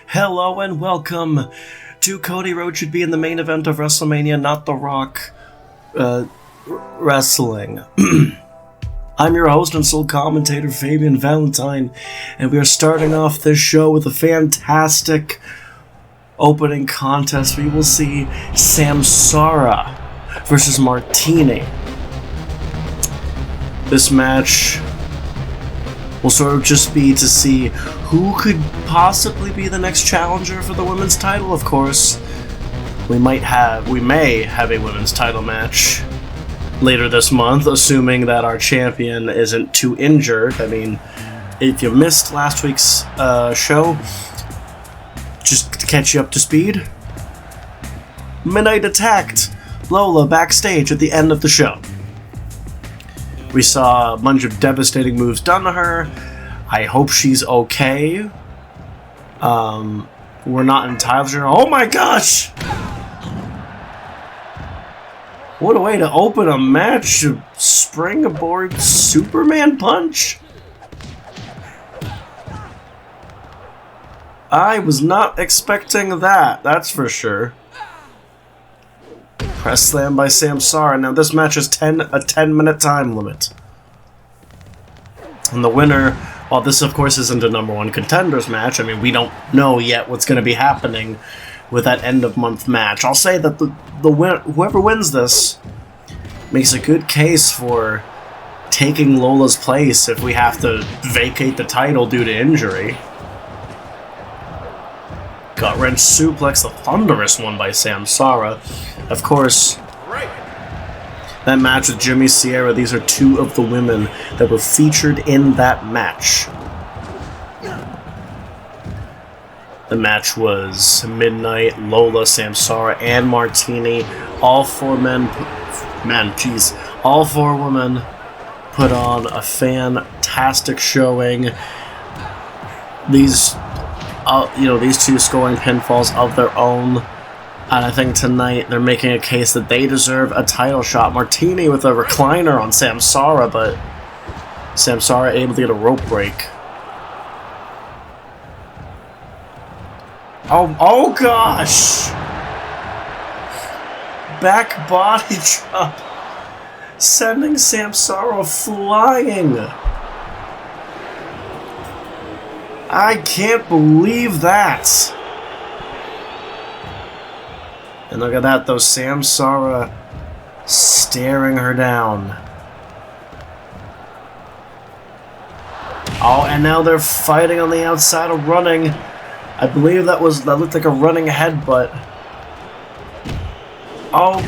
Hello and welcome to Cody Rhodes Should Be in the Main Event of WrestleMania, Not The Rock Wrestling. I'm your host and sole commentator, Fabian Valentine, and we are starting off this show with a fantastic opening contest. We will see Samsara versus Martini. This match will sort of just be to see who could possibly be the next challenger for the women's title. Of course, we may have a women's title match later this month, assuming that our champion isn't too injured. I mean, if you missed last week's show, just to catch you up to speed, Midnight attacked Lola backstage at the end of the show. We saw a bunch of devastating moves done to her. I hope she's okay. We're not entirely sure. Oh my gosh! What a way to open a match. Springboard Superman punch? I was not expecting that, that's for sure. Press slam by Samsara. Now this match is a 10-minute time limit. And the winner, while this of course isn't a number one contenders match, I mean we don't know yet what's going to be happening with that end of month match. I'll say that whoever wins this makes a good case for taking Lola's place if we have to vacate the title due to injury. Gut wrench suplex, the thunderous one by Samsara. Of course, that match with Jimmy Sierra, these are two of the women that were featured in that match. The match was Midnight, Lola, Samsara, and Martini. All four women put on a fantastic showing. These two scoring pinfalls of their own. And I think tonight they're making a case that they deserve a title shot. Martini with a recliner on Samsara, but Samsara able to get a rope break. Oh gosh! Back body drop, sending Samsara flying. I can't believe that. And look at that, though, Samsara staring her down. Oh, and now they're fighting on the outside of running. I believe that looked like a running headbutt. Oh,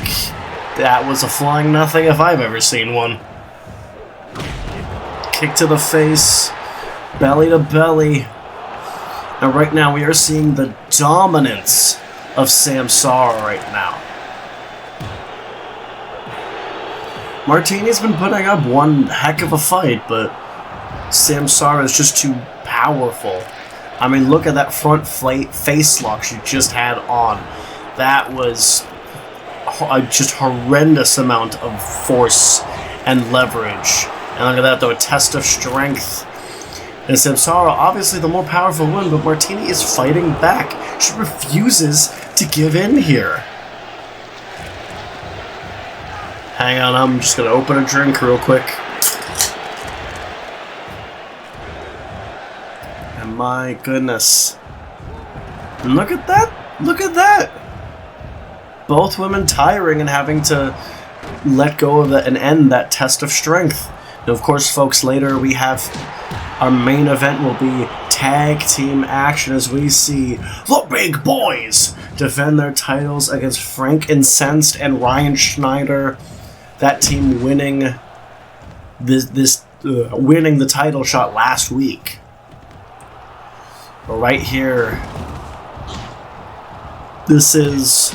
that was a flying nothing if I've ever seen one. Kick to the face, belly to belly. Now, right now, we are seeing the dominance of Samsara right now. Martini's been putting up one heck of a fight, but Samsara is just too powerful. I mean, look at that front face lock she just had on. That was a just horrendous amount of force and leverage. And look at that, though, a test of strength. And Samsara, obviously the more powerful one, but Martini is fighting back. She refuses to give in here. Hang on, I'm just going to open a drink real quick. And my goodness. And look at that! Look at that! Both women tiring and having to let go of it and end that test of strength. And of course, folks, later we have our main event will be tag team action as we see the Big Boys defend their titles against Frank Incensed and Ryan Schneider. That team winning winning the title shot last week. But right here, this is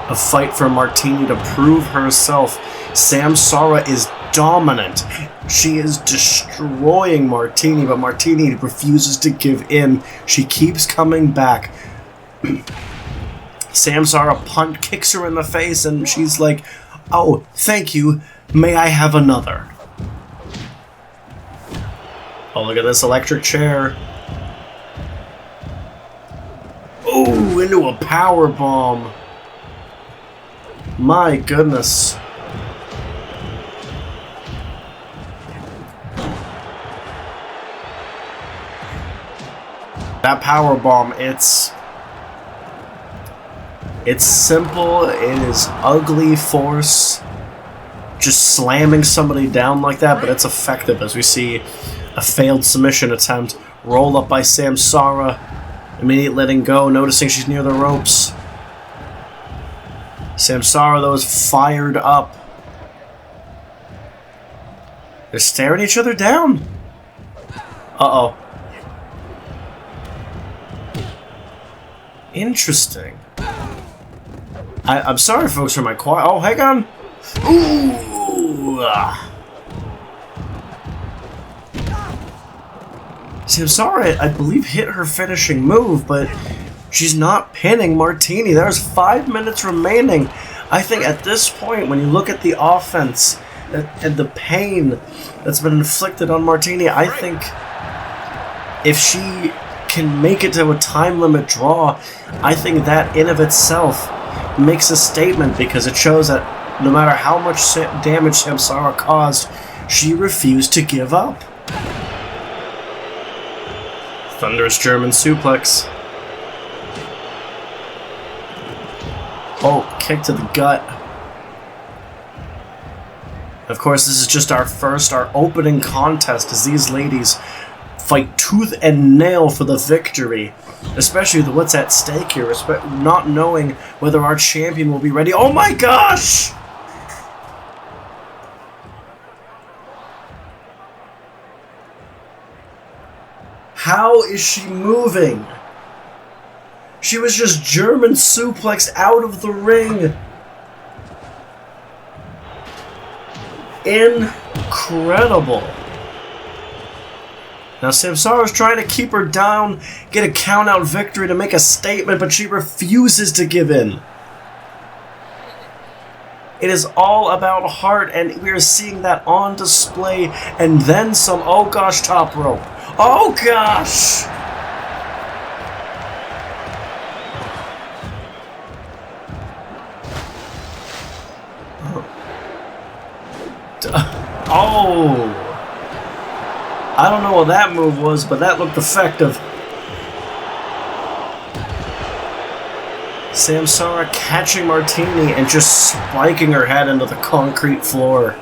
a fight for Martini to prove herself. Samsara is dominant. She is destroying Martini, but Martini refuses to give in. She keeps coming back. Samsara kicks her in the face, and she's like, "Oh, thank you. May I have another?" Oh, look at this electric chair. Ooh, into a power bomb. My goodness. That power bomb, it's simple, it is ugly force. Just slamming somebody down like that, but it's effective as we see a failed submission attempt. Roll up by Samsara. Immediate letting go, noticing she's near the ropes. Samsara, though, is fired up. They're staring each other down. Uh-oh. Interesting. I'm sorry, folks, for my quiet. Oh, hang on. Ooh. Samsara, I believe, hit her finishing move, but she's not pinning Martini. There's 5 minutes remaining. I think at this point, when you look at the offense and the pain that's been inflicted on Martini, I think if she can make it to a time limit draw, I think that in of itself makes a statement, because it shows that no matter how much damage Samsara caused, she refused to give up. Thunderous German suplex. Oh, kick to the gut. Of course, this is just our opening contest as these ladies fight tooth and nail for the victory. Especially with what's at stake here, not knowing whether our champion will be ready. Oh my gosh! How is she moving? She was just German suplexed out of the ring. Incredible. Now Samsara's trying to keep her down, get a count-out victory to make a statement, but she refuses to give in. It is all about heart, and we are seeing that on display, and then some. Oh gosh, top rope. Oh gosh! Oh! I don't know what that move was, but that looked effective. Samsara catching Martini and just spiking her head into the concrete floor.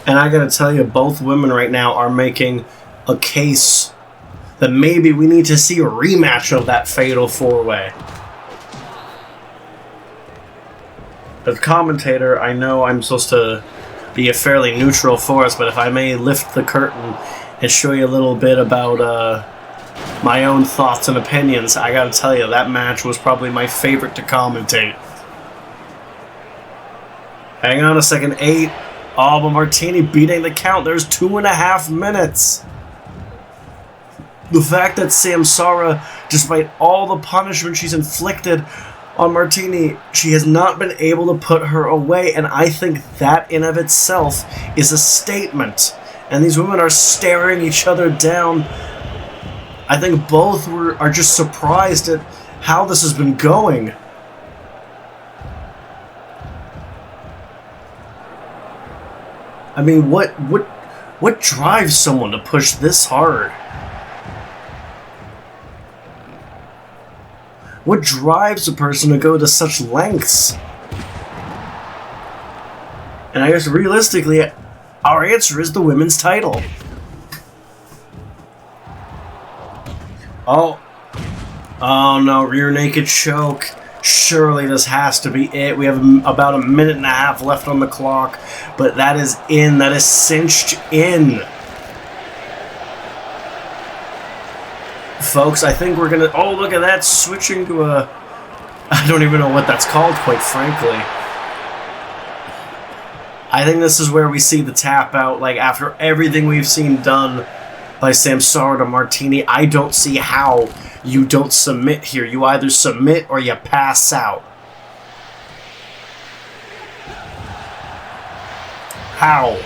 And I gotta tell you, both women right now are making a case that maybe we need to see a rematch of that Fatal 4-Way. As commentator, I know I'm supposed to be a fairly neutral force, but if I may lift the curtain and show you a little bit about my own thoughts and opinions, I gotta tell you, that match was probably my favorite to commentate. Hang on a second, 8. Oh, but Martini beating the count. There's 2.5 minutes. The fact that Samsara, despite all the punishment she's inflicted on Martini, she has not been able to put her away, and I think that in of itself is a statement. And these women are staring each other down. I think both are just surprised at how this has been going. I mean, what drives someone to push this hard? What drives a person to go to such lengths? And I guess realistically, our answer is the women's title. Oh no, rear naked choke. Surely this has to be it. We have about 1.5 minutes left on the clock, but that is in. That is cinched in. Folks, I think we're gonna... Oh, look at that, switching to a... I don't even know what that's called, quite frankly. I think this is where we see the tap out, like, after everything we've seen done by Samsara to Martini. I don't see how you don't submit here. You either submit or you pass out. How?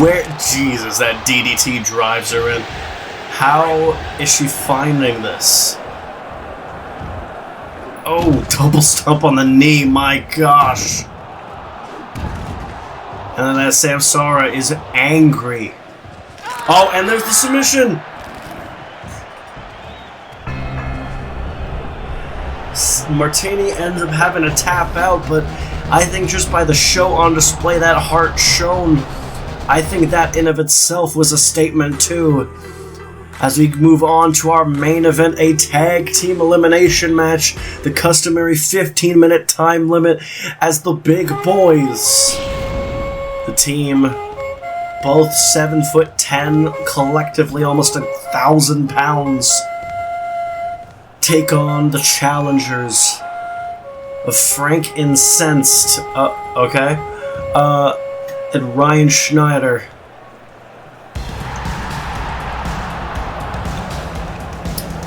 Where? Jesus, that DDT drives her in. How is she finding this? Oh, double stomp on the knee, my gosh. And then that Samsara is angry. Oh, and there's the submission! Martini ends up having to tap out, but I think just by the show on display, that heart shown, I think that in of itself was a statement too. As we move on to our main event, a tag team elimination match, the customary 15-minute time limit as the big boys, the team, both 7'10", collectively almost 1,000 pounds, take on the challengers of Frank Incensed, and Ryan Schneider.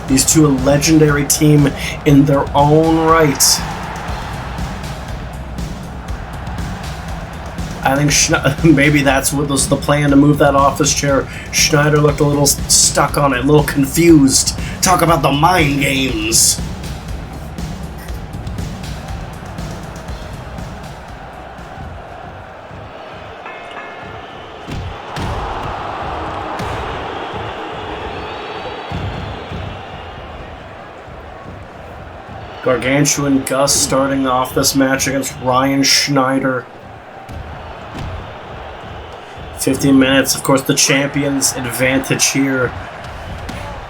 These two, a legendary team in their own right. I think maybe that's what was the plan, to move that office chair. Schneider looked a little stuck on it, a little confused. Talk about the mind games. Gargantuan Gus starting off this match against Ryan Schneider. 15 minutes, of course, the champion's advantage here.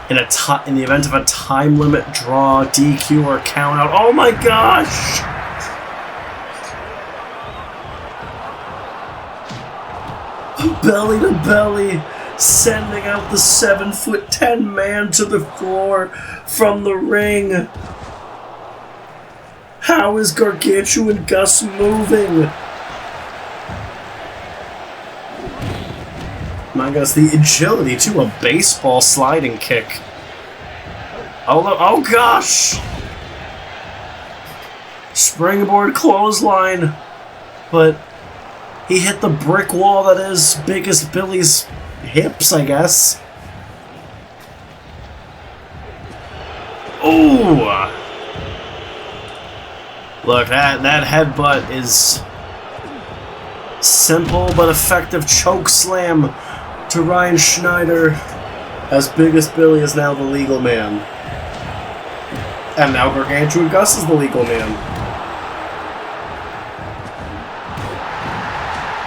In the event of a time limit draw, DQ, or count out. Oh my gosh! Belly to belly, sending out the 7'10" man to the floor from the ring. How is Gargantuan Gus moving? My gosh, the agility to a baseball sliding kick. Oh gosh! Springboard clothesline. But he hit the brick wall that is Biggest Billy's hips, I guess. Ooh! Look, that headbutt is simple but effective choke slam to Ryan Schneider, as Biggest Billy is now the legal man. And now Gargantuan Gus is the legal man.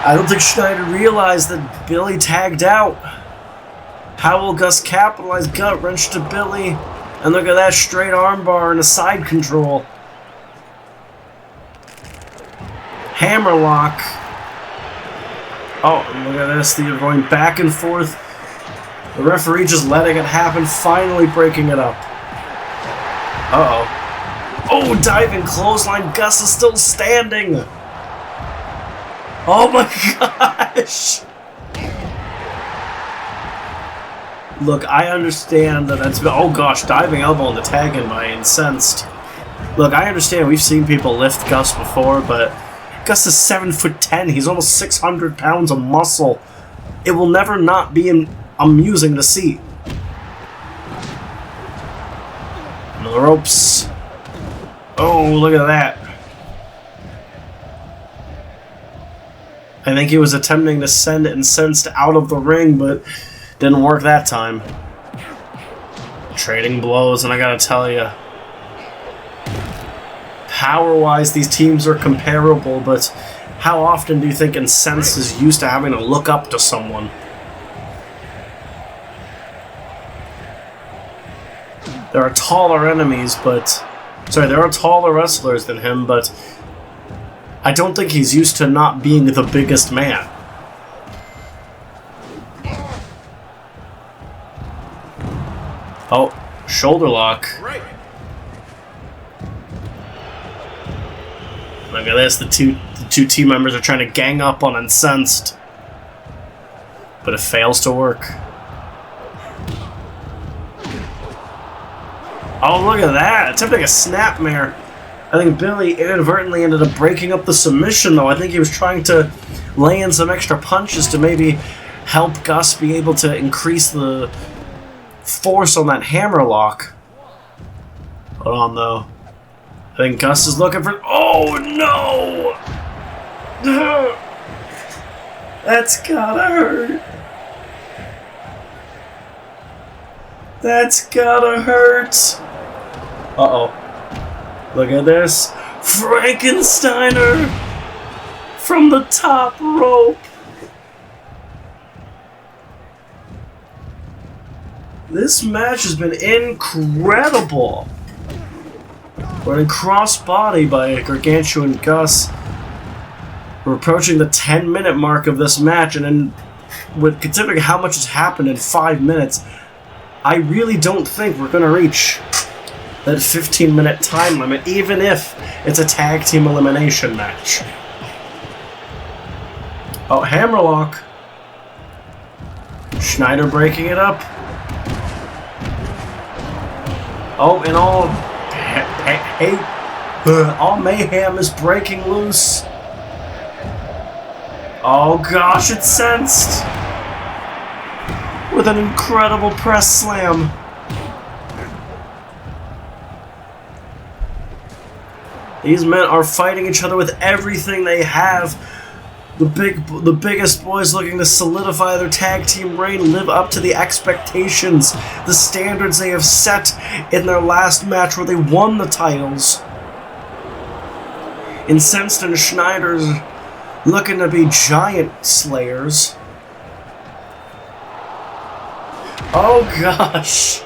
I don't think Schneider realized that Billy tagged out. How will Gus capitalize? Gut wrench to Billy. And look at that, straight armbar and a side control. Hammerlock. Oh, look at this. They're going back and forth. The referee just letting it happen, finally breaking it up. Uh-oh. Oh, diving clothesline. Gus is still standing. Oh my gosh. Look, I understand that that's... Oh gosh, diving elbow on the tag in by Incensed. Look, I understand we've seen people lift Gus before, but Gus is 7'10". He's almost 600 pounds of muscle. It will never not be amusing to see. Into the ropes. Oh, look at that. I think he was attempting to send Incensed out of the ring, but didn't work that time. Trading blows, and I gotta tell you, power-wise, these teams are comparable, but how often do you think Incensed is used to having to look up to someone? There are taller enemies, but... Sorry, there are taller wrestlers than him, but I don't think he's used to not being the biggest man. Oh, shoulder lock. Right. Look at this, the two team members are trying to gang up on Incensed. But it fails to work. Oh, look at that! Attempting a snapmare. I think Billy inadvertently ended up breaking up the submission, though. I think he was trying to lay in some extra punches to maybe help Gus be able to increase the force on that hammerlock. Hold on, though. I think Gus is looking for... Oh, no! That's gotta hurt. That's gotta hurt. Uh-oh. Look at this. Frankensteiner from the top rope. This match has been incredible. We're in crossbody by Gargantuan Gus. We're approaching the 10-minute mark of this match, and then, with considering how much has happened in 5 minutes, I really don't think we're going to reach that 15-minute time limit, even if it's a tag team elimination match. Oh, hammerlock. Schneider breaking it up. Oh, and all mayhem is breaking loose. Oh gosh, it's Sensed with an incredible press slam. These men are fighting each other with everything they have. The biggest boys looking to solidify their tag team reign, live up to the expectations, the standards they have set in their last match where they won the titles. Incensed and Schneider's looking to be giant slayers. Oh gosh.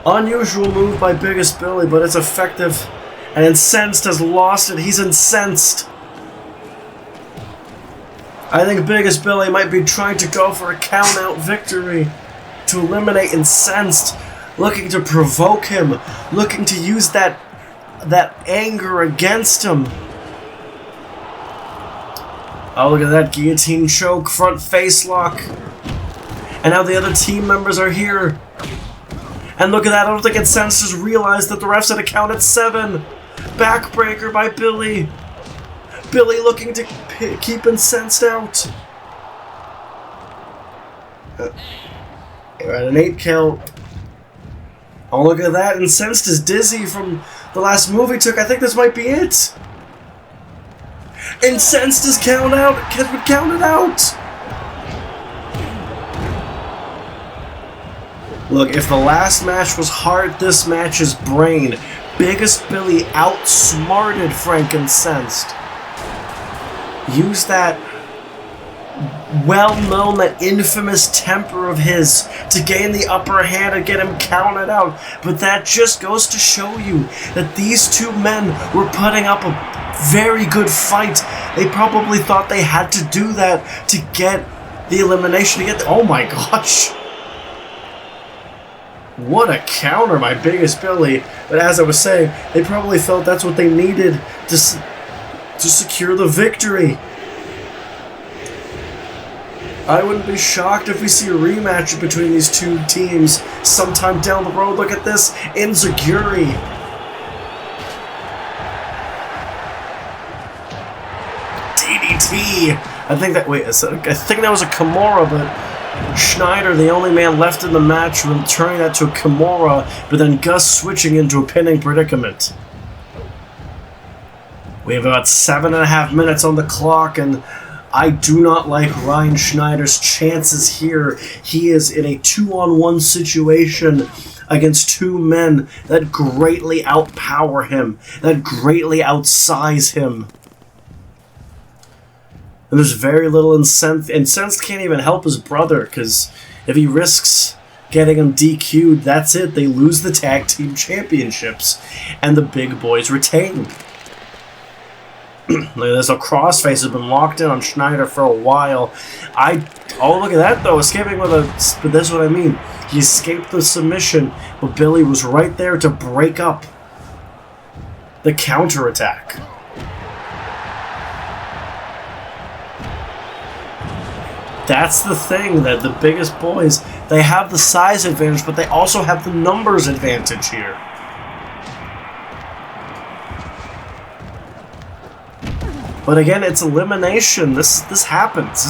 Unusual move by Biggest Billy, but it's effective. And Incensed has lost it. He's incensed. I think Biggest Billy might be trying to go for a count-out victory to eliminate Incensed, looking to provoke him, looking to use that anger against him. Oh, look at that guillotine choke, front face lock. And now the other team members are here. And look at that, I don't think Incensed has realized that the refs had a count at 7. Backbreaker by Billy. Billy looking to keep Incensed out. We're at an 8 count. Oh, look at that. Incensed is dizzy from the last move he took. I think this might be it. Incensed is counted out. Counted out. Look, if the last match was heart, this match is brain. Biggest Billy outsmarted Frank Incensed. Use that well-known, that infamous temper of his to gain the upper hand and get him counted out. But that just goes to show you that these two men were putting up a very good fight. They probably thought they had to do that to get the elimination, to get oh my gosh. What a counter by Biggest Billy. But as I was saying, they probably felt that's what they needed to secure the victory. I wouldn't be shocked if we see a rematch between these two teams sometime down the road. Look at this, Enziguri. DDT. I think that was a Kimura, but Schneider, the only man left in the match, turning that to a Kimura, but then Gus switching into a pinning predicament. We have about 7.5 minutes on the clock, and I do not like Ryan Schneider's chances here. He is in a 2-on-1 situation against two men that greatly outpower him, that greatly outsize him. And there's very little Incensed. Incensed can't even help his brother, because if he risks getting him DQ'd, that's it. They lose the tag team championships, and the big boys retain. Look at this, a crossface has been locked in on Schneider for a while. Oh, look at that, though, escaping with a... But that's what I mean. He escaped the submission, but Billy was right there to break up the counterattack. That's the thing, that the biggest boys, they have the size advantage, but they also have the numbers advantage here. But again, it's elimination. This happens.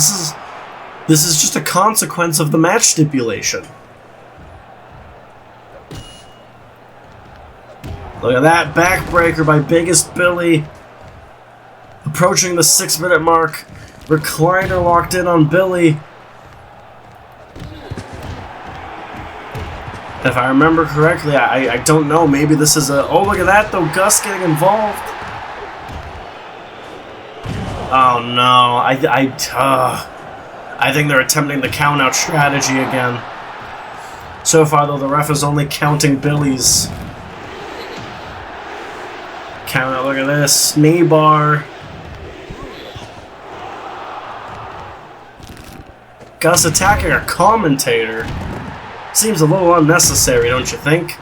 This is just a consequence of the match stipulation. Look at that backbreaker by Biggest Billy. Approaching the 6-minute mark. Recliner locked in on Billy. If I remember correctly, I don't know. Maybe this is a... Oh, look at that, though. Gus getting involved. Oh, no. I think they're attempting the count-out strategy again. So far, though, the ref is only counting Billy's. Count-out, look at this. Knee bar. Gus attacking a commentator. Seems a little unnecessary, don't you think?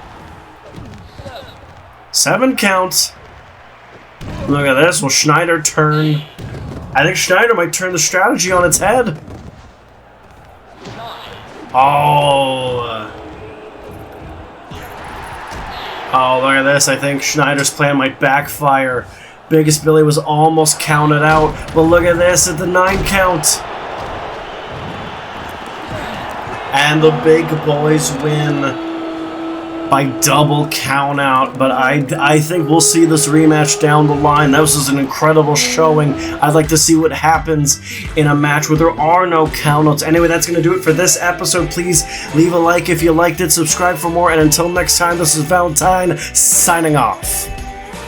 7 counts. Look at this. Will Schneider turn? I think Schneider might turn the strategy on its head. Oh. Oh, look at this. I think Schneider's plan might backfire. Biggest Billy was almost counted out. But look at this at the 9 count. And the big boys win by double count out. But I think we'll see this rematch down the line. This was an incredible showing. I'd like to see what happens in a match where there are no countouts. Anyway, that's going to do it for this episode. Please leave a like if you liked it. Subscribe for more. And until next time, this is Valentine signing off.